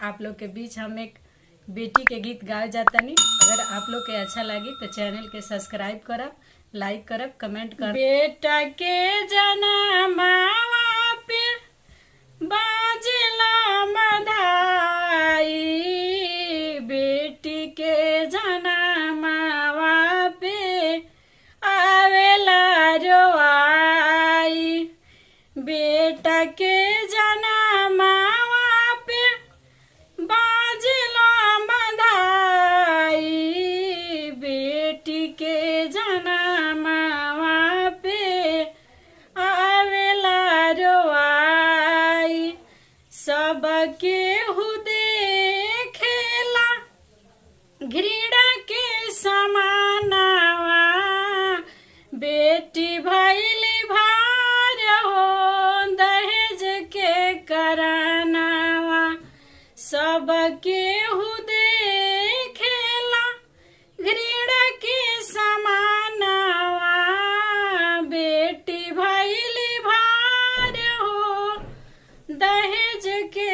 आप लोग के बीच हम एक बेटी के गीत गाए जातानी। अगर आप लोग के अच्छा लगी तो चैनल के सब्सक्राइब करब, लाइक करब, कमेंट करब। बेटा के जनमावा पे बाजला बधाई, बेटी के जनमावा पे आवेला रोआई। बेटा के जनमावा पे बाजला बधाई, बेटी के जनमावा पे आवेला रोआई। सबके देखेला घृणा के समानावा, बेटी भइली भार हो दहेज के करानावा। सबके देखेला घृणा के समानावा, बेटी भइली भार हो दहेज के